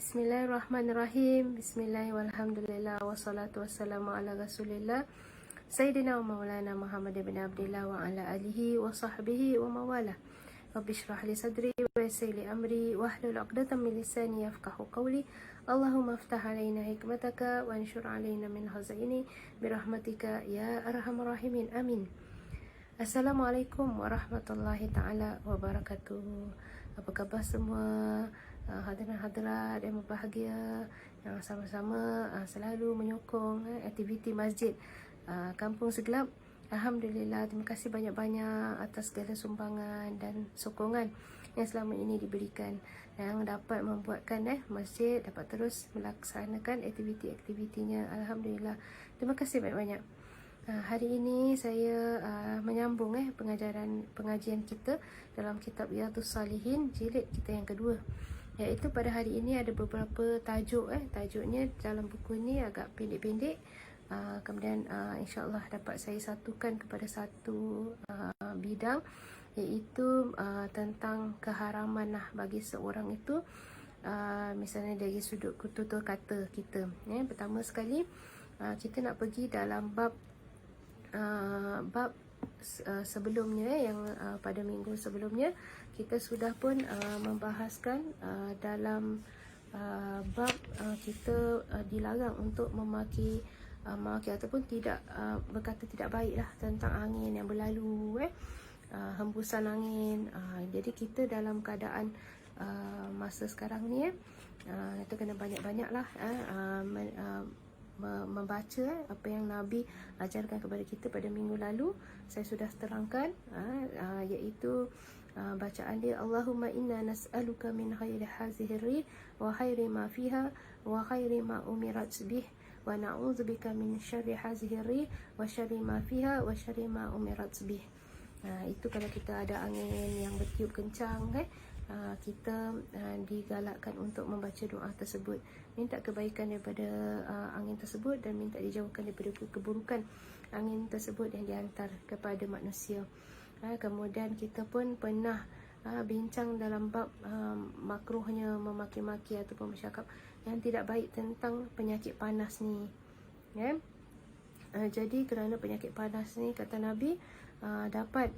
Bismillahirrahmanirrahim. Bismillah walhamdulillah wassalatu wassalamu ala rasulillah Sayyidina wa maulana Muhammad bin Abdillah wa ala alihi wa sahbihi wa mawalah. Rabbi shrah li sadri wa yassir li amri wahlul 'uqdatam min lisani yafqahu qawli. Allahumma aftah alaina hikmataka wa anshur alaina min khazaini birahmatika ya arhamar rahimin. Amin. Assalamualaikum warahmatullahi taala wabarakatuh. Apa khabar semua hadirin-hadirat yang berbahagia, yang sama-sama selalu menyokong aktiviti masjid Kampung Segelap. Alhamdulillah, terima kasih banyak-banyak atas segala sumbangan dan sokongan yang selama ini diberikan, yang dapat membuatkan masjid dapat terus melaksanakan aktiviti-aktivitinya. Alhamdulillah, terima kasih banyak-banyak. Hari ini saya menyambung pengajian kita dalam kitab Riyadhus Salihin jilid kita yang kedua, iaitu pada hari ini ada beberapa tajuk. Tajuknya dalam buku ini agak pendek-pendek, kemudian insya-Allah dapat saya satukan kepada satu bidang, iaitu tentang keharaman bagi seorang itu, misalnya dari sudut tutur kata kita. Pertama sekali kita nak pergi dalam bab sebelumnya, yang pada minggu sebelumnya kita sudah pun membahaskan dalam bab kita dilarang untuk memaki ataupun tidak berkata tidak baiklah tentang angin yang berlalu, hembusan angin. Jadi kita dalam keadaan masa sekarang ni itu kena banyak-banyaklah membaca apa yang Nabi ajarkan kepada kita pada minggu lalu. Saya sudah terangkan, iaitu bacaan dia, Allahumma inna nas'aluka min khairi hazihi rih wa khairi ma fiha wa khairi ma umirat bih wa na'udzubika min syarri hazihi rih wa syarri ma fiha wa syarri ma umirat bih. Itu kalau kita ada angin yang bertiup kencang, kita digalakkan untuk membaca doa tersebut, minta kebaikan daripada angin tersebut dan minta dijauhkan daripada keburukan angin tersebut yang dihantar kepada manusia. Kemudian kita pun pernah bincang dalam bab makruhnya memaki-maki ataupun bercakap yang tidak baik tentang penyakit panas ni. Jadi kerana penyakit panas ni, kata Nabi, dapat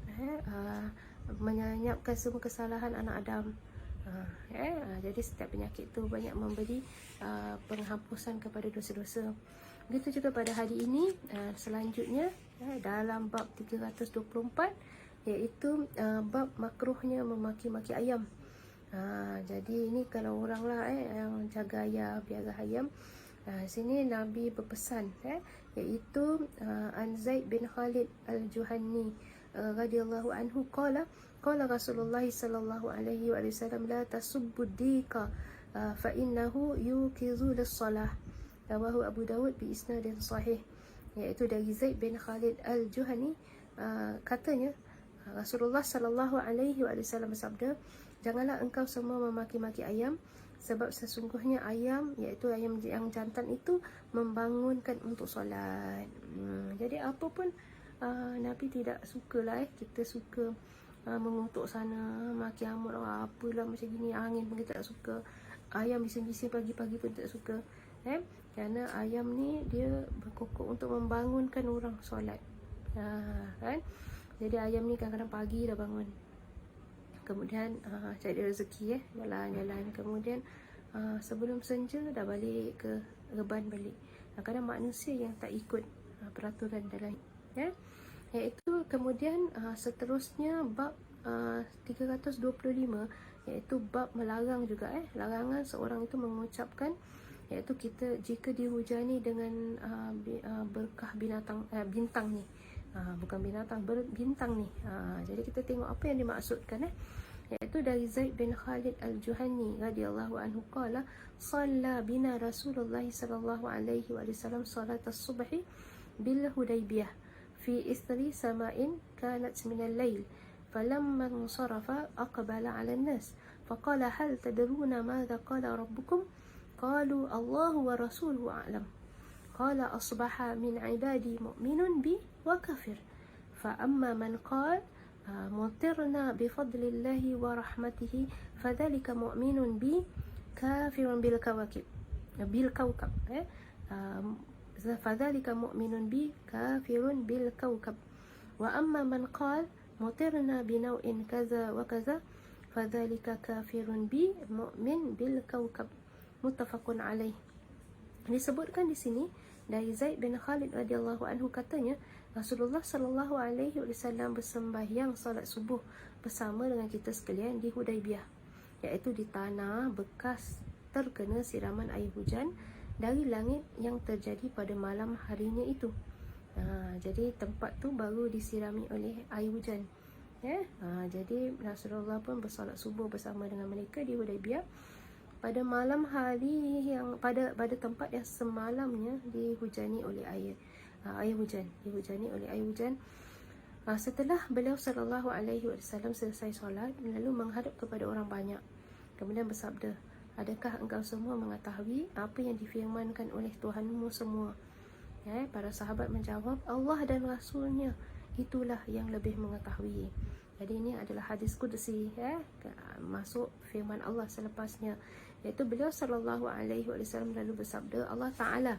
menyanyapkan semua kesalahan anak Adam. Jadi setiap penyakit tu banyak memberi penghapusan kepada dosa-dosa. Begitu juga pada hari ini, selanjutnya dalam bab 324, iaitu bab makruhnya memaki-maki ayam. Jadi ini kalau orang lah yang jaga ayam, biara ayam, sini Nabi berpesan, iaitu an Zaid bin Khalid al-Juhani radhiyallahu anhu qala Rasulullah sallallahu alaihi wasallam la tasubbud dika fa innahu yuqizu lis-salah. Rawahu Abu Dawud bi isnadin sahih. Iaitu dari Zaid bin Khalid al-Juhani, katanya Rasulullah sallallahu alaihi wasallam bersabda, janganlah engkau semua memaki-maki ayam, sebab sesungguhnya ayam, iaitu ayam yang jantan itu, membangunkan untuk solat. Jadi apa pun Nabi tidak sukalah kita suka mengutuk sana, maki amut apalah macam gini, angin pun kita tak suka, ayam bising-bising pagi-pagi pun tak suka, kerana ayam ni dia berkokok untuk membangunkan orang solat, kan. Jadi ayam ni kadang-kadang pagi dah bangun, kemudian cari rezeki, jalan-jalan, kemudian sebelum senja dah balik ke reban balik. Kadang manusia yang tak ikut peraturan dalam, iaitu kemudian seterusnya bab 325, iaitu bab melarang juga, larangan seorang itu mengucapkan iaitu kita jika dihujani dengan berkah bintang ni, bukan binatang, bintang ni. Jadi kita tengok apa yang dimaksudkan, iaitu dari Zaid bin Khalid Al-Juhani radhiyallahu anhu qala shalla bina Rasulullah sallallahu alaihi wasallam salat as-subhi bil Hudaybiyah fi isri sama'in kanat min al-lail falamma insarafa aqbala 'ala an-nas faqala hal tadruna madha qala rabbukum qalu Allahu wa rasuluhu a'lam qala asbaha min 'ibadi mu'minun bi wa kafir fa amma man qala مطرنا بفضل الله ورحمته فذلك مؤمن بي كافر بالكواكب فذلك مؤمن بي كافر بالكوكب وأما من قال مطرنا بنوع كذا وكذا فذلك كافر بي مؤمن بالكوكب متفق عليه. Disebutkan di sini dari Zaid bin Khalid radhiyallahu anhu katanya Rasulullah sallallahu alaihi wasallam bersembahyang salat subuh bersama dengan kita sekalian di Hudaybiyah, iaitu di tanah bekas terkena siraman air hujan dari langit yang terjadi pada malam harinya itu. Jadi tempat tu baru disirami oleh air hujan. Jadi Rasulullah pun bersolat subuh bersama dengan mereka di Hudaybiyah pada malam hari yang pada tempat yang semalamnya dihujani oleh dihujani oleh air hujan. Setelah beliau sallallahu alaihi wasallam selesai solat, lalu menghadap kepada orang banyak, kemudian bersabda, adakah engkau semua mengetahui apa yang difirmankan oleh Tuhanmu semua? Para sahabat menjawab, Allah dan Rasulnya itulah yang lebih mengetahui. Jadi ini adalah hadis qudsi, masuk firman Allah selepasnya, iaitu beliau sallallahu alaihi wasallam lalu bersabda, Allah Ta'ala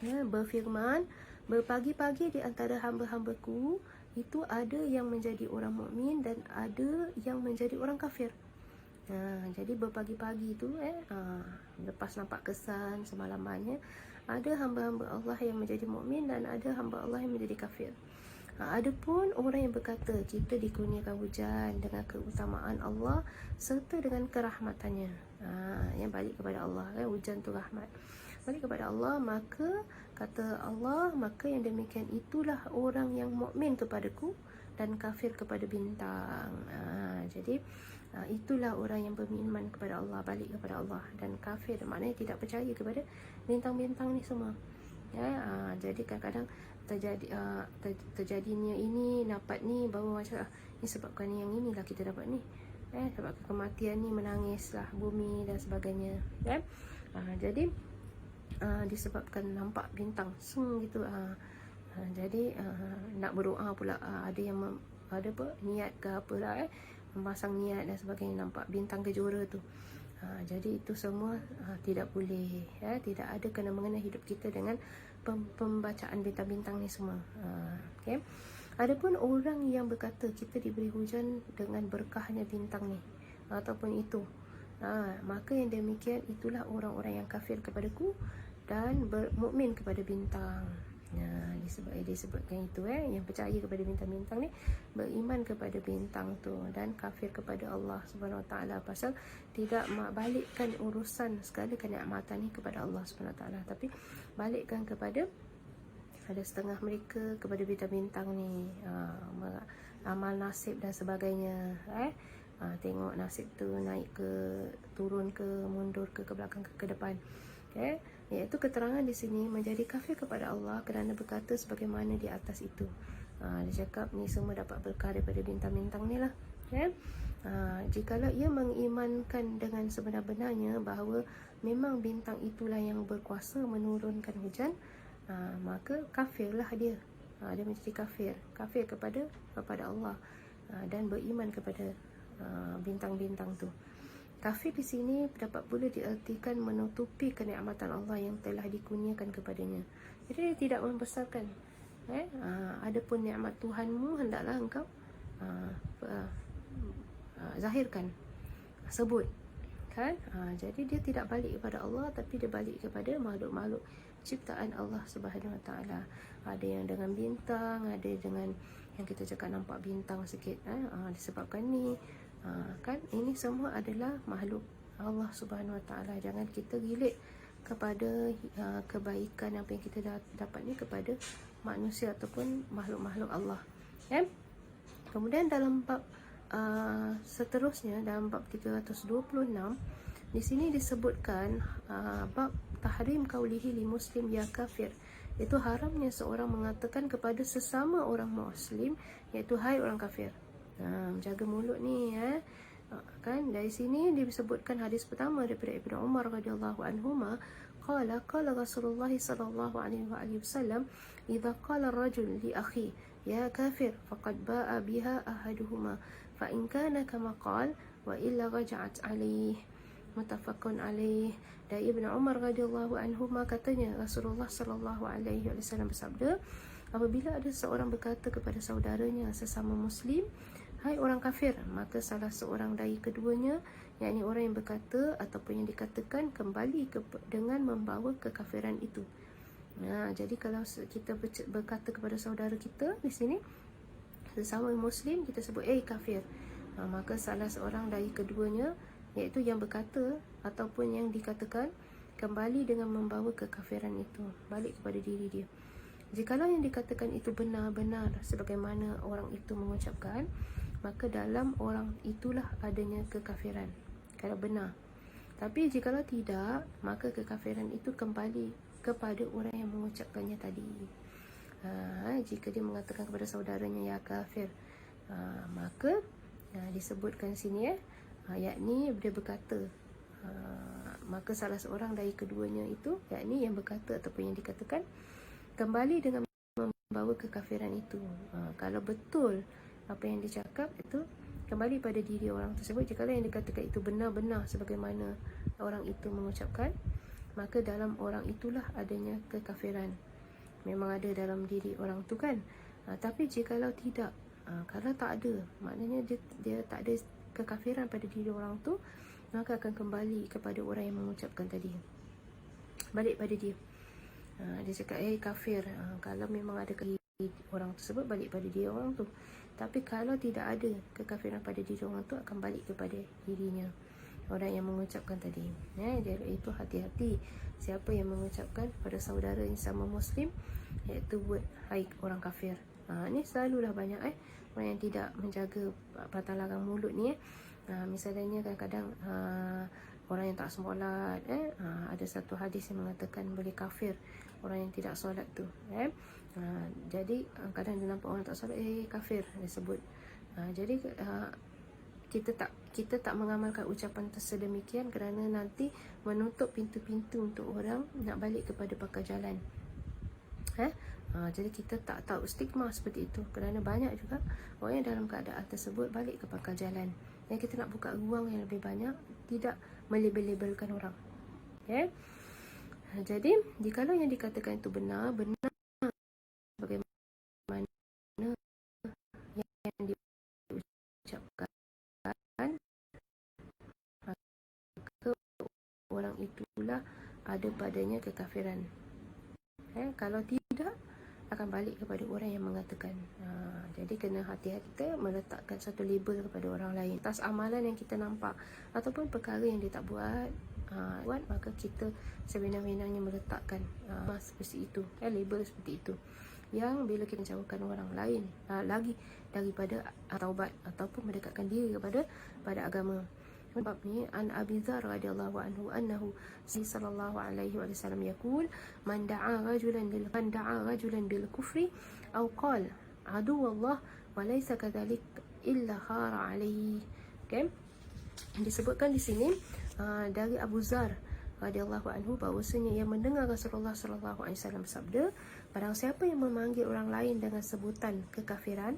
berfirman, berpagi-pagi di antara hamba-hambaku itu ada yang menjadi orang mukmin dan ada yang menjadi orang kafir. Jadi berpagi-pagi itu lepas nampak kesan semalamannya, ada hamba-hamba Allah yang menjadi mukmin dan ada hamba Allah yang menjadi kafir. Adapun orang yang berkata kita dikurniakan hujan dengan keutamaan Allah serta dengan kerahmatannya, yang balik kepada Allah, hujan tu rahmat, balik kepada Allah, maka kata Allah, maka yang demikian itulah orang yang mukmin kepadaku dan kafir kepada bintang. Jadi itulah orang yang beriman kepada Allah, balik kepada Allah, dan kafir maknanya tidak percaya kepada bintang-bintang ni semua. Jadi kadang-kadang terjadinya ini, dapat ni, baru macam ni sebabkan yang inilah kita dapat ni, sebab kematian ni, menangislah bumi dan sebagainya, jadi disebabkan nampak bintang gitu. Jadi nak berdoa pula, ada yang ada apa niat ke apa lah, memasang niat dan sebagainya, nampak bintang kejora tu. Jadi itu semua tidak boleh, tidak ada kena-mengena hidup kita dengan pembacaan bintang-bintang ni semua. Adapun orang yang berkata kita diberi hujan dengan berkahnya bintang ni ataupun itu, maka yang demikian itulah orang-orang yang kafir kepadaku dan mukmin kepada bintang. Disebutkan itu, yang percaya kepada bintang-bintang ni beriman kepada bintang tu dan kafir kepada Allah Subhanahu Wa Taala, pasal tidak balikkan urusan segala kenikmatan ni kepada Allah Subhanahu Wa Taala, tapi balikkan kepada ada setengah mereka kepada bintang-bintang ni, amal nasib dan sebagainya. Tengok nasib tu naik ke, turun ke, mundur ke belakang ke depan. Iaitu keterangan di sini menjadi kafir kepada Allah kerana berkata sebagaimana di atas itu. Dia cakap ni semua dapat berkah daripada bintang-bintang ni lah. Jikalau ia mengimankan dengan sebenar-benarnya bahawa memang bintang itulah yang berkuasa menurunkan hujan, maka kafirlah dia. Dia menjadi kafir kepada Allah dan beriman kepada bintang-bintang tu. Kafir di sini dapat pula diartikan menutupi kenikmatan Allah yang telah dikurniakan kepadanya. Jadi dia tidak membesarkan. Adapun nikmat Tuhanmu hendaklah engkau zahirkan, sebut, kan? Jadi dia tidak balik kepada Allah, tapi dia balik kepada makhluk-makhluk ciptaan Allah Subhanahu Wa Taala. Ada yang dengan bintang, ada dengan yang kita cakap nampak bintang sikit, disebabkan ni. Kan ini semua adalah makhluk Allah Subhanahu Wa Taala. Jangan kita relate kepada kebaikan apa yang kita dapat ni kepada manusia ataupun makhluk-makhluk Allah. Kemudian dalam bab seterusnya, dalam bab 326, di sini disebutkan bab tahrim qaulihi li muslim ya kafir. Itu haramnya seorang mengatakan kepada sesama orang muslim, iaitu hai orang kafir. Jaga mulut ni kan. Dari sini disebutkan hadis pertama daripada Ibnu Umar radhiyallahu anhuma, qala Rasulullah sallallahu alaihi wasallam, idza qala ar-rajul li akhi ya kafir faqad ba'a biha ahaduhuma fa in kana kama qala wa illa raja'at alaihi. Muttafaqun alaih. Dari Ibnu Umar radhiyallahu anhuma katanya, Rasulullah sallallahu alaihi wasallam bersabda, apabila ada seorang berkata kepada saudaranya sesama muslim, hai orang kafir, maka salah seorang dari keduanya, yakni orang yang berkata ataupun yang dikatakan, kembali dengan membawa kekafiran itu. Jadi kalau kita berkata kepada saudara kita di sini sesama muslim, kita sebut kafir, maka salah seorang dari keduanya, iaitu yang berkata ataupun yang dikatakan, kembali dengan membawa kekafiran itu balik kepada diri dia. Jikalau yang dikatakan itu benar-benar sebagaimana orang itu mengucapkan, maka dalam orang itulah adanya kekafiran, kalau benar. Tapi jikalau tidak, maka kekafiran itu kembali kepada orang yang mengucapkannya tadi. Jika dia mengatakan kepada saudaranya ya kafir, maka disebutkan sini yakni dia berkata, maka salah seorang dari keduanya itu, yakni yang berkata ataupun yang dikatakan, kembali dengan membawa kekafiran itu. Kalau betul apa yang dicakap itu kembali pada diri orang tersebut, jika yang dikatakan itu benar-benar sebagaimana orang itu mengucapkan, maka dalam orang itulah adanya kekafiran. Memang ada dalam diri orang tu kan. Tapi jikalau tidak, kalau tak ada, maknanya dia tak ada kekafiran pada diri orang tu, maka akan kembali kepada orang yang mengucapkan tadi, balik pada dia. Dia cakap kafir, kalau memang ada orang tersebut, balik pada dia orang tu. Tapi kalau tidak ada kekafiran pada diri orang tu, akan balik kepada dirinya, orang yang mengucapkan tadi. Jadi itu hati-hati siapa yang mengucapkan pada saudara yang sama muslim, iaitu word hai orang kafir. Ni selalulah banyak orang yang tidak menjaga patah larang mulut ni. Misalnya kadang-kadang orang yang tak solat, ada satu hadis yang mengatakan boleh kafir orang yang tidak solat tu. Jadi kadang dia nampak orang tak solat, kafir dia sebut. Jadi kita tak mengamalkan ucapan sedemikian kerana nanti menutup pintu-pintu untuk orang nak balik kepada pakar jalan. Jadi kita tak tahu stigma seperti itu, kerana banyak juga orang yang dalam keadaan tersebut balik ke pakar jalan. Yang kita nak buka ruang yang lebih banyak, tidak melabel-labelkan orang. Jadi jikalau yang dikatakan itu benar bagaimana yang diucapkan, maka orang itulah ada padanya kekafiran. Kalau tidak, akan balik kepada orang yang mengatakan. Jadi kena hati-hati kita meletakkan satu label kepada orang lain atas amalan yang kita nampak ataupun perkara yang dia tak buat, maka kita sebenar-benarnya meletakkan seperti itu, label seperti itu, yang bila kita jauhkan orang lain lagi daripada taubat ataupun mendekatkan diri pada agama. Bab ni, an Abi Dzar radhiyallahu anhu annahu sallallahu alaihi wasallam yaqul man da'a rajulan bil kufri aw qala adu Allah wa laysa kadhalik illa khara alaihi. Disebutkan di sini dari Abu Dzar radhiyallahu anhu bahwasanya ia mendengar Rasulullah sallallahu alaihi wasallam bersabda, barang siapa yang memanggil orang lain dengan sebutan kekafiran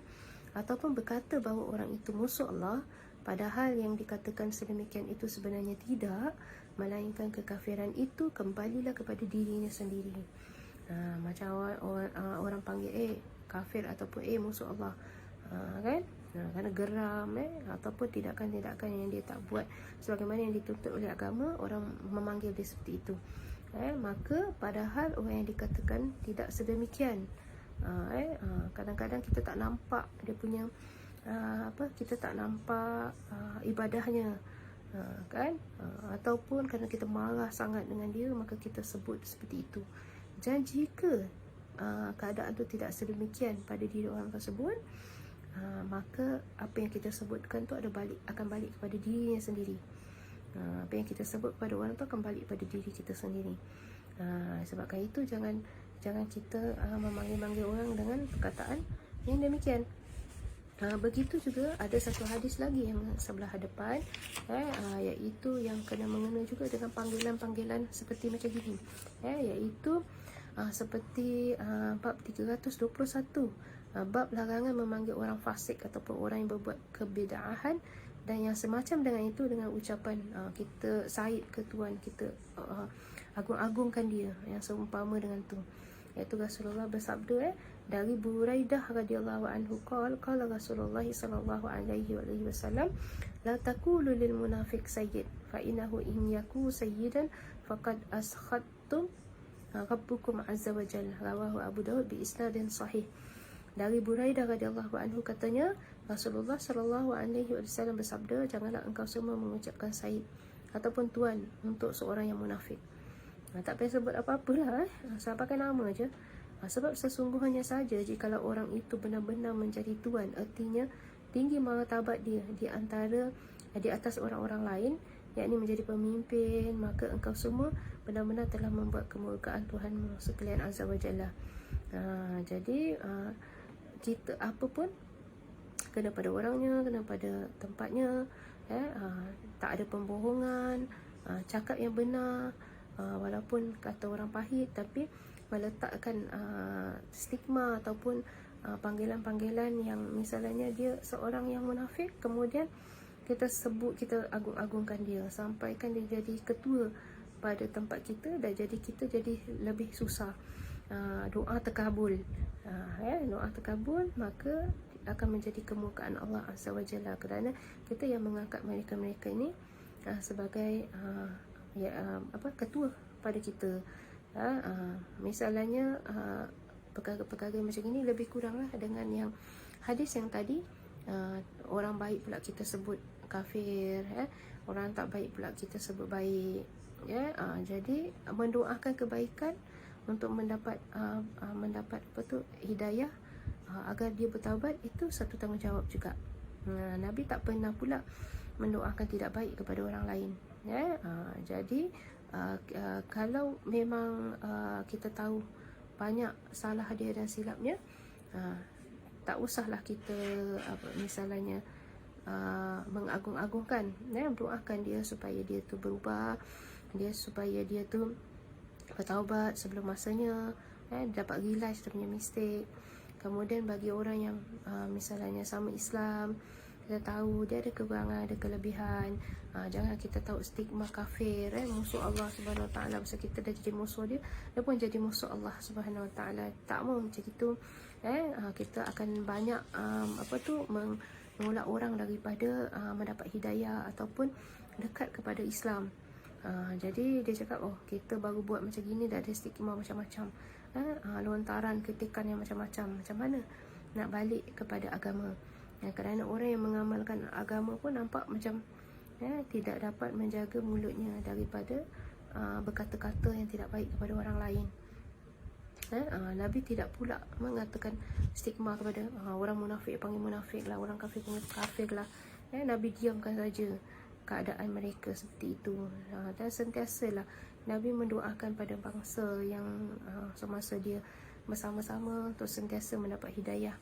ataupun berkata bahawa orang itu musuh Allah, padahal yang dikatakan sedemikian itu sebenarnya tidak, melainkan kekafiran itu kembalilah kepada dirinya sendiri. Macam orang panggil kafir ataupun musuh Allah, kan? Kerana geram ataupun tindakan-tindakan yang dia tak buat sebagaimana yang dituntut oleh agama, orang memanggil dia seperti itu. Maka padahal orang yang dikatakan tidak sedemikian. Kadang-kadang kita tak nampak dia punya kita tak nampak ibadahnya, kan? Ataupun kerana kita marah sangat dengan dia, maka kita sebut seperti itu. Dan jika keadaan itu tidak sedemikian pada diri orang tersebut, maka apa yang kita sebutkan tu akan balik kepada dirinya sendiri. Apa yang kita sebut kepada orang tu akan balik pada diri kita sendiri. Sebabkan itu jangan kita memanggil-manggil orang dengan perkataan yang demikian. Begitu juga ada satu hadis lagi yang sebelah hadapan, iaitu yang kena mengena juga dengan panggilan-panggilan seperti macam ini, iaitu seperti bab 321, bab larangan memanggil orang fasik ataupun orang yang berbuat kebid'ahan dan yang semacam dengan itu, dengan ucapan kita Said ke Tuan kita, agung-agungkan dia, yang seumpama dengan tu. Iaitu Rasulullah bersabda dari Buraidah radhiyallahu anhu qala Rasulullah sallallahu alaihi wasallam, la taqulu lil munafiq sayyid fa innahu in yaku sayyidan faqad askhattum rabbukum azza wa jalla, rawahu Abu Daud bi isnadin sahih. Dari Buraidah radhiyallahu anhu katanya, Rasulullah sallallahu alaihi wasallam bersabda, janganlah engkau semua mengucapkan sayyid ataupun tuan untuk seorang yang munafik. Tak payah sebut apa-apalah, sampaikan nama aja. Sebab sesungguhnya saja jikalau orang itu benar-benar menjadi tuan, artinya tinggi martabat dia di atas orang-orang lain, yakni menjadi pemimpin, maka engkau semua benar-benar telah membuat kemurkaan Tuhanmu sekalian azza wa jalla. Jadi kita apa pun kena pada orangnya, kena pada tempatnya, tak ada pembohongan, cakap yang benar, walaupun kata orang pahit, tapi meletakkan stigma ataupun panggilan-panggilan yang misalnya dia seorang yang munafik, kemudian kita sebut, kita agung-agungkan dia, sampaikan dia jadi ketua pada tempat kita, dan jadi kita jadi lebih susah. Doa terkabul, doa terkabul, maka akan menjadi kemurkaan Allah azza wa jalla, kerana kita yang mengangkat mereka-mereka ini sebagai ketua pada kita. Misalnya perkara-perkara macam ini lebih kuranglah dengan yang hadis yang tadi, orang baik pula kita sebut kafir, orang tak baik pula kita sebut baik, jadi mendoakan kebaikan untuk mendapat hidayah, agar dia bertaubat, itu satu tanggungjawab juga. Nabi tak pernah pula mendoakan tidak baik kepada orang lain, jadi kalau memang kita tahu banyak salah dia dan silapnya, tak usahlah kita misalnya mengagung-agungkan, doakan dia supaya dia tu berubah, supaya dia tu bertaubat sebelum masanya, dapat realize dia punya mistake. Kemudian bagi orang yang misalnya sama Islam, kita tahu dia ada kekurangan, ada kelebihan, jangan kita tahu stigma kafir, musuh Allah Subhanahu Wa Taala. Pasal kita dah jadi musuh dia pun jadi musuh Allah Subhanahu Wa Taala. Tak mau macam itu. Kita akan banyak menolak orang daripada mendapat hidayah ataupun dekat kepada Islam. Jadi dia cakap, kita baru buat macam gini dah ada stigma macam-macam, lontaran kritikan yang macam-macam. Macam mana nak balik kepada agama? Kerana orang yang mengamalkan agama pun nampak macam tidak dapat menjaga mulutnya daripada berkata-kata yang tidak baik kepada orang lain. Nabi tidak pula mengatakan stigma kepada orang munafik panggil munafik lah, orang kafir panggil kafir lah. Nabi diamkan saja keadaan mereka seperti itu. Dan sentiasalah Nabi mendoakan pada bangsa yang semasa dia bersama-sama untuk sentiasa mendapat hidayah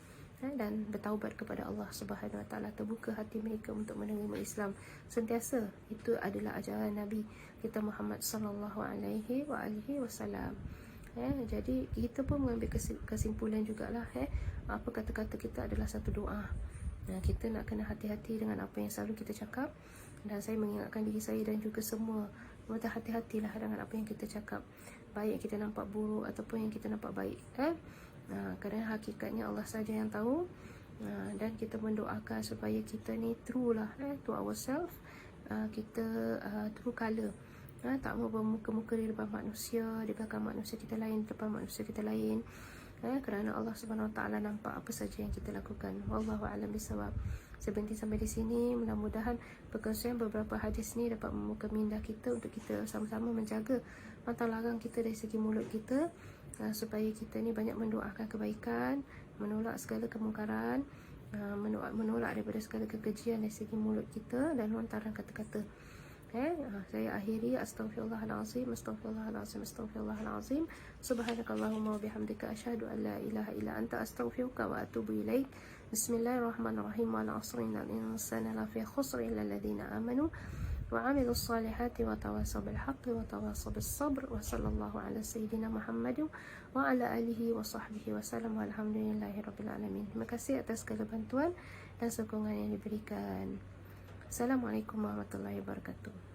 dan bertaubat kepada Allah Subhanahu Wa Taala, terbuka hati mereka untuk menerima Islam sentiasa. Itu adalah ajaran Nabi kita Muhammad sallallahu alaihi wasallam. Jadi kita pun mengambil kesimpulan jugalah, apa kata-kata kita adalah satu doa. Kita nak kena hati-hati dengan apa yang selalu kita cakap, dan saya mengingatkan diri saya dan juga semua, hati-hatilah dengan apa yang kita cakap, baik yang kita nampak buruk ataupun yang kita nampak baik, kerana hakikatnya Allah saja yang tahu. Dan kita mendoakan supaya kita ni true lah, to ourselves, kita true color, tak mau bermuka-muka di depan manusia, di belakang manusia kita lain, di depan manusia kita lain, kerana Allah Subhanahu Wa Taala nampak apa saja yang kita lakukan. Wallahu a'lam bishawab. Saya berhenti sampai di sini. Mudah-mudahan perkongsian beberapa hadis ni dapat membuka minda kita untuk kita sama-sama menjaga pantang larang kita dari segi mulut kita, supaya kita ni banyak mendoakan kebaikan, menolak segala kemungkaran, menolak daripada segala kekejian dari segi mulut kita dan lontaran kata-kata. Saya akhiri, astaghfirullahalazim, astaghfirullahalazim, astaghfirullahalazim. Subhanakallahumma wa bihamdika asyhadu an la ilaha illa anta astaghfiruka wa atubu ilaik. Bismillahirrahmanirrahim. Wal 'asri innal insana lafi khusr illa alladhina amanu wa 'amilus solihati wa tawasaw bil haqqi wa tawasaw bis sabr. Wa sallallahu ala sayyidina Muhammad wa ala alihi wa sahbihi wa sallam. Walhamdulillahirabbil alamin. Terima kasih atas segala bantuan dan sokongan yang diberikan. Assalamualaikum warahmatullahi wabarakatuh.